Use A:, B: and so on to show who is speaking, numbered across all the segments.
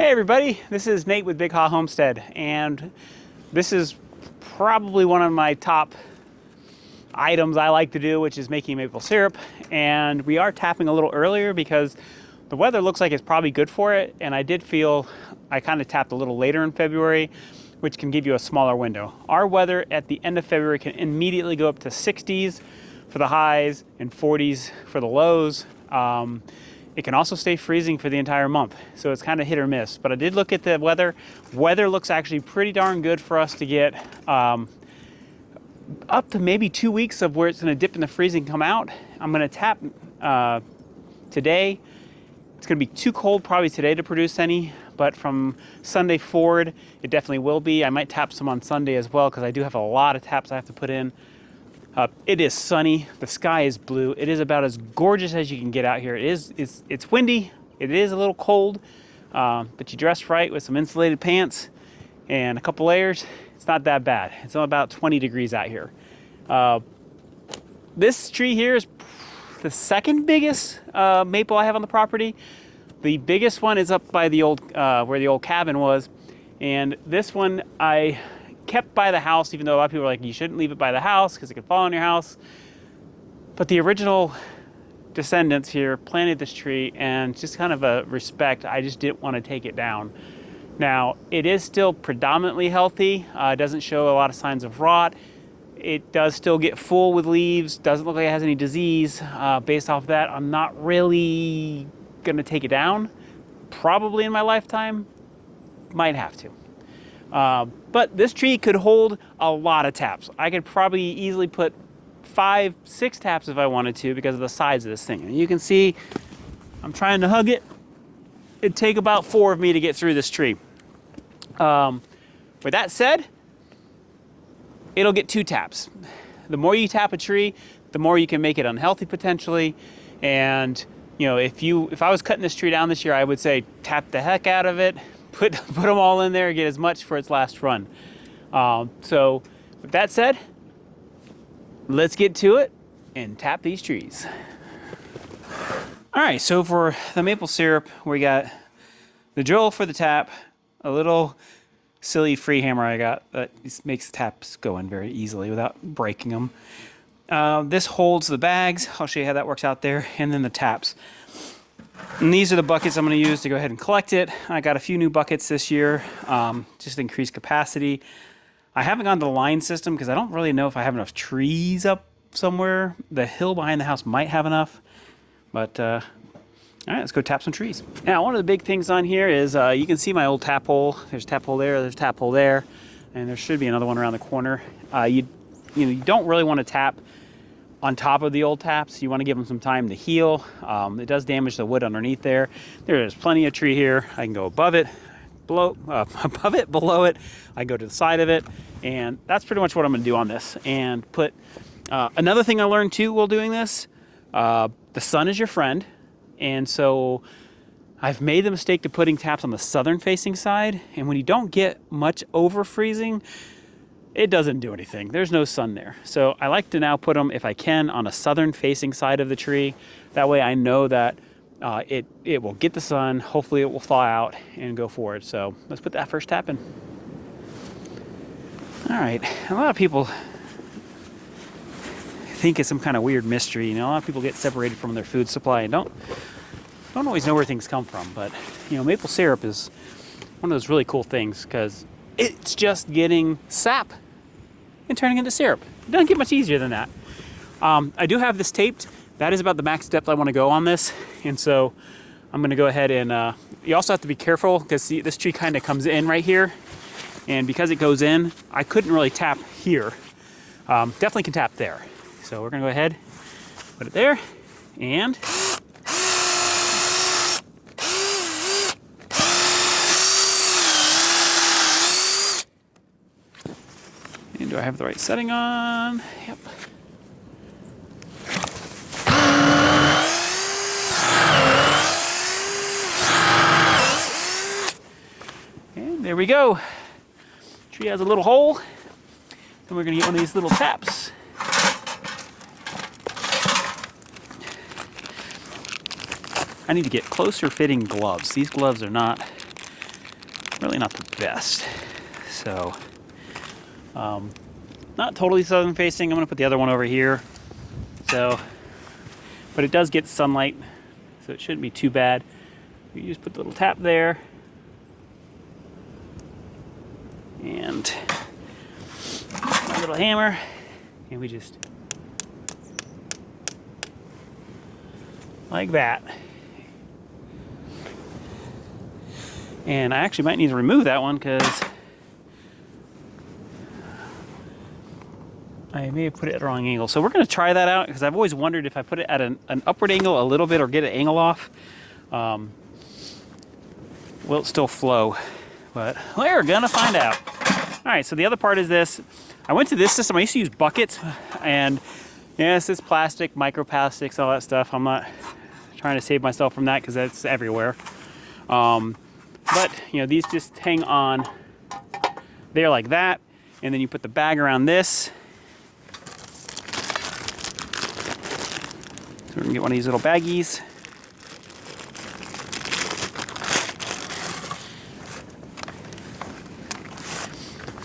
A: Hey everybody, this is Nate with Big Haw Homestead, and this is probably one of my top items I like to do, which is making maple syrup. And we are tapping a little earlier because the weather looks like it's probably good for it, and I did feel I kind of tapped a little later in February, which can give you a smaller window. Our weather at the end of February can immediately go up to 60s for the highs and 40s for the lows. It can also stay freezing for the entire month, so it's kind of hit or miss. But I did look at the weather. Weather looks actually pretty darn good for us to get up to maybe 2 weeks of where it's going to dip in the freezing, come out. I'm going to tap today. It's going to be too cold probably today to produce any, but from Sunday forward, it definitely will be. I might tap some on Sunday as well because I do have a lot of taps I have to put in. It is sunny. The sky is blue. It is about as gorgeous as you can get out here. It's windy. It is a little cold, but you dress right with some insulated pants and a couple layers. It's not that bad. It's about 20 degrees out here. This tree here is the second biggest maple I have on the property. The biggest one is up by the old where the old cabin was, and this one I kept by the house, even though a lot of people are like, you shouldn't leave it by the house because it could fall on your house. But the original descendants here planted this tree, and just kind of a respect, I just didn't want to take it down. Now, it is still predominantly healthy. It doesn't show a lot of signs of rot. It does still get full with leaves. Doesn't look like it has any disease. Based off that, I'm not really going to take it down. Probably in my lifetime. Might have to. But this tree could hold a lot of taps. I could probably easily put 5, 6 taps if I wanted to because of the size of this thing. And you can see I'm trying to hug it. It'd take about 4 of me to get through this tree. With that said, it'll get 2 taps. The more you tap a tree, the more you can make it unhealthy potentially. And you know, if I was cutting this tree down this year, I would say tap the heck out of it. Put them all in there, get as much for its last run. So with that said, let's get to it and tap these trees. All right, so for the maple syrup, we got the drill for the tap, a little silly free hammer I got that makes the taps go in very easily without breaking them. This holds the bags. I'll show you how that works out there, and then the taps. And these are the buckets I'm going to use to go ahead and collect it. I got a few new buckets this year, just to increase capacity. I haven't gone to the line system because I don't really know if I have enough trees up somewhere. The hill behind the house might have enough, but all right, let's go tap some trees. Now, one of the big things on here is you can see my old tap hole. There's a tap hole there, there's a tap hole there, and there should be another one around the corner. You don't really want to tap on top of the old taps. You want to give them some time to heal. It does damage the wood underneath there. There's plenty of tree here. I can go above it, below it. I go to the side of it, and that's pretty much what I'm going to do on this. And put another thing I learned too while doing this: the sun is your friend, and so I've made the mistake of putting taps on the southern-facing side, and when you don't get much over freezing, it doesn't do anything. There's no sun there. So I like to now put them, if I can, on a southern facing side of the tree. That way I know that it will get the sun. Hopefully it will thaw out and go forward. So let's put that first tap in. All right, a lot of people think it's some kind of weird mystery. You know, a lot of people get separated from their food supply and don't always know where things come from. But you know, maple syrup is one of those really cool things because it's just getting sap and turning into syrup. It doesn't get much easier than that. I do have this taped. That is about the max depth I want to go on this. And so I'm going to go ahead and you also have to be careful because this tree kind of comes in right here. And because it goes in, I couldn't really tap here. Definitely can tap there. So we're going to go ahead, put it there, and do I have the right setting on? Yep. And there we go. Tree has a little hole. Then we're going to get one of these little taps. I need to get closer fitting gloves. These gloves are not really not the best. So, not totally southern facing. I'm gonna put the other one over here. So, but it does get sunlight, so it shouldn't be too bad. You just put the little tap there. And my little hammer, and we just, like that. And I actually might need to remove that one because I may have put it at the wrong angle. So we're going to try that out because I've always wondered if I put it at an upward angle a little bit or get an angle off, will it still flow? But we're going to find out. All right, so the other part is this. I went to this system. I used to use buckets, and yes, it's plastic, microplastics, all that stuff. I'm not trying to save myself from that because that's everywhere. But, you know, these just hang on there like that, and then you put the bag around this. So we're gonna get one of these little baggies.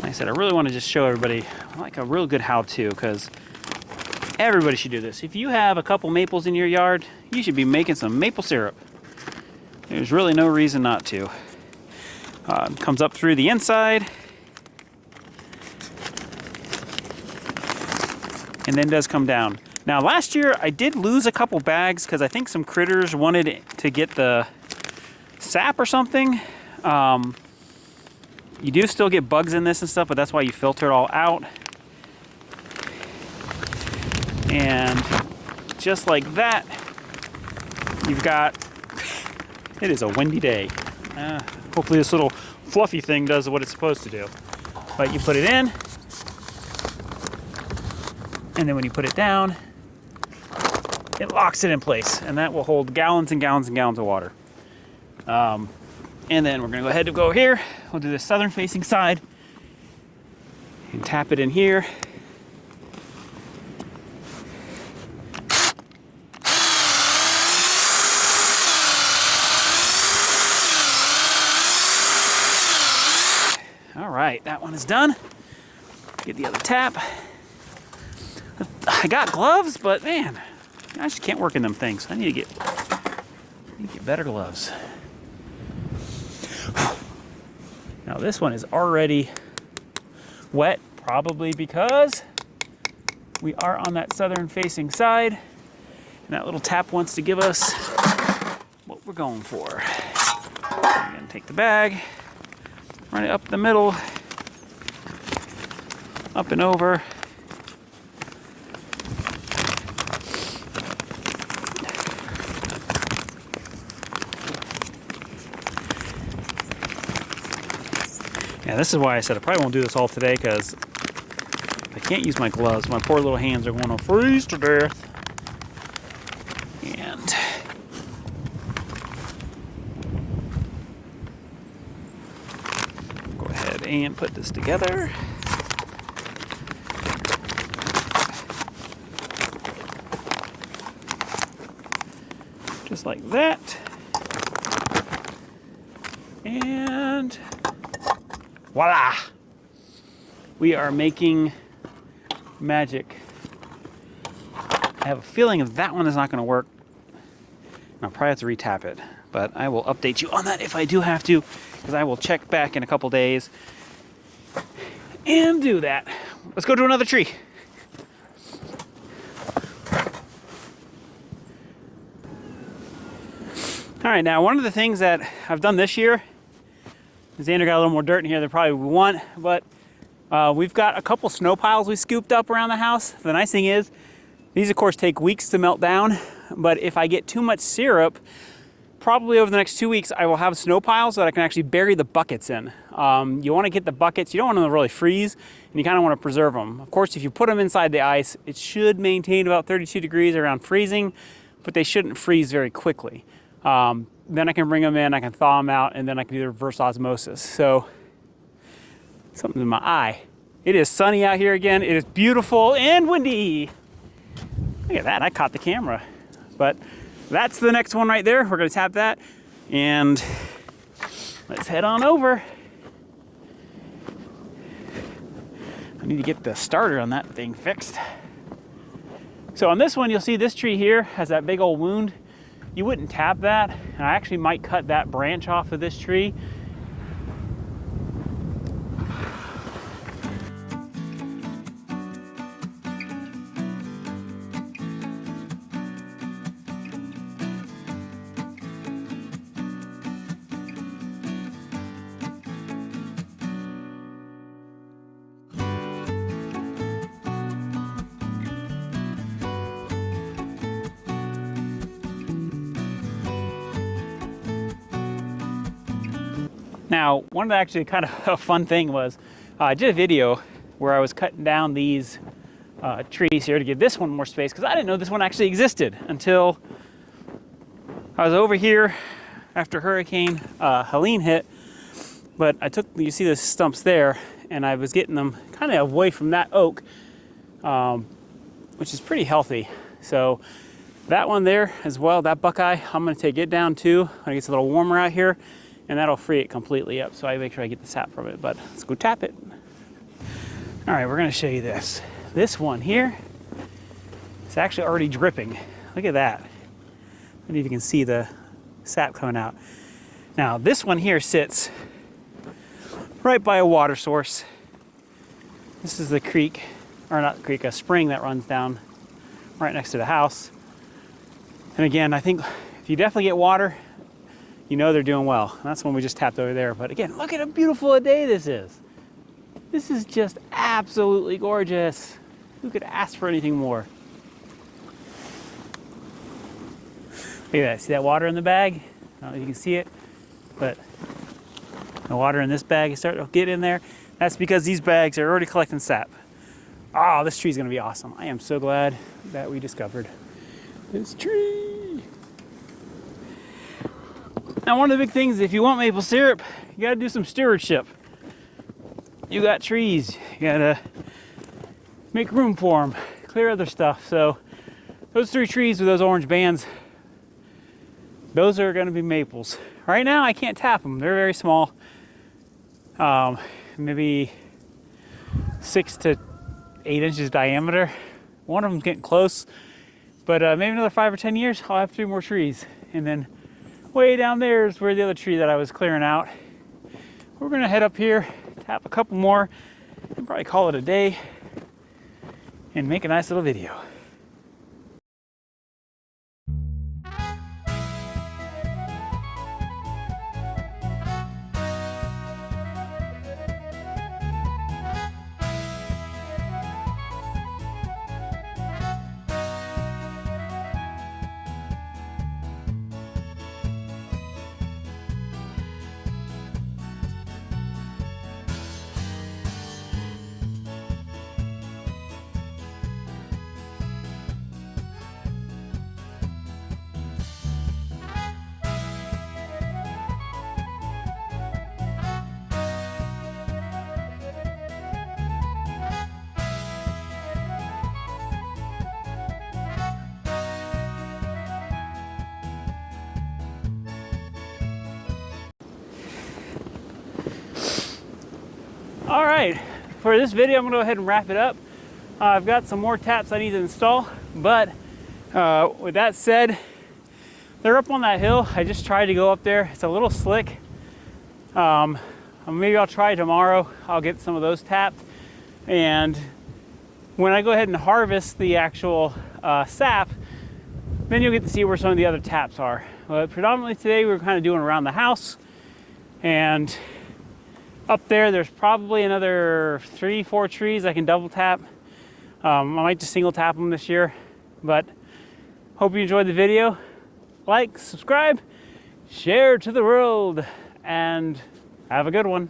A: Like I said, I really want to just show everybody like a real good how-to, because everybody should do this. If you have a couple maples in your yard, you should be making some maple syrup. There's really no reason not to. Comes up through the inside and then does come down. Now last year I did lose a couple bags because I think some critters wanted to get the sap or something. You do still get bugs in this and stuff, but that's why you filter it all out. And just like that, you've got, it is a windy day. Hopefully this little fluffy thing does what it's supposed to do. But you put it in, and then when you put it down, it locks it in place, and that will hold gallons and gallons and gallons of water. And then we're gonna go ahead and go here. We'll do the southern facing side and tap it in here. All right, that one is done. Get the other tap. I got gloves, but man, I just can't work in them things. I need to get better gloves. Now this one is already wet, probably because we are on that southern facing side, and that little tap wants to give us what we're going for. I'm gonna take the bag, run it up the middle, up and over. Yeah, this is why I said I probably won't do this all today, because I can't use my gloves. My poor little hands are going to freeze to death. And go ahead and put this together. Just like that. And voila! We are making magic. I have a feeling if that one is not going to work, I'll probably have to retap it. But I will update you on that if I do have to, because I will check back in a couple days and do that. Let's go to another tree. All right, now one of the things that I've done this year, Xander got a little more dirt in here than probably we want, but we've got a couple snow piles we scooped up around the house. The nice thing is, these of course take weeks to melt down, but if I get too much syrup, probably over the next 2 weeks, I will have snow piles that I can actually bury the buckets in. You want to get the buckets, you don't want them to really freeze, and you kind of want to preserve them. Of course, if you put them inside the ice, it should maintain about 32 degrees around freezing, but they shouldn't freeze very quickly. Then I can bring them in, I can thaw them out, and then I can do the reverse osmosis. So, something's in my eye. It is sunny out here again. It is beautiful and windy. Look at that, I caught the camera. But that's the next one right there. We're gonna tap that, and let's head on over. I need to get the starter on that thing fixed. So on this one, you'll see this tree here has that big old wound. You wouldn't tap that, and I actually might cut that branch off of this tree. Now, one of the actually kind of a fun thing was I did a video where I was cutting down these trees here to give this one more space, because I didn't know this one actually existed until I was over here after Hurricane Helene hit. But I took, you see the stumps there, and I was getting them kind of away from that oak, which is pretty healthy. So that one there as well, that buckeye, I'm going to take it down too when it gets a little warmer out here. And that'll free it completely up, so I make sure I get the sap from it. But let's go tap it. All right, we're gonna show you this. This one here, it's actually already dripping. Look at that. I don't know if you can see the sap coming out. Now, this one here sits right by a water source. This is the creek, or not creek, a spring that runs down right next to the house. And again, I think if you definitely get water, you know they're doing well. And that's one we just tapped over there. But again, look at how beautiful a day this is. This is just absolutely gorgeous. Who could ask for anything more? Look at that. See that water in the bag? I don't know if you can see it, but the water in this bag is starting to get in there. That's because these bags are already collecting sap. Oh, this tree's gonna be awesome. I am so glad that we discovered this tree. Now, one of the big things, if you want maple syrup, you gotta do some stewardship. You got trees, you gotta make room for them, clear other stuff. So those 3 trees with those orange bands, those are gonna be maples. Right now, I can't tap them. They're very small, maybe 6 to 8 inches diameter. One of them's getting close, but maybe another 5 or 10 years, I'll have 3 more trees. And then way down there is where the other tree that I was clearing out. We're gonna head up here, tap a couple more, and probably call it a day, and make a nice little video. All right, for this video, I'm gonna go ahead and wrap it up. I've got some more taps I need to install, but with that said, they're up on that hill. I just tried to go up there. It's a little slick. Maybe I'll try tomorrow. I'll get some of those tapped. And when I go ahead and harvest the actual sap, then you'll get to see where some of the other taps are. But predominantly today, we're kind of doing around the house. And up there's probably another 3-4 trees I can double tap. I might just single tap them this year, but hope you enjoyed the video. Like, subscribe, share to the world, and have a good one.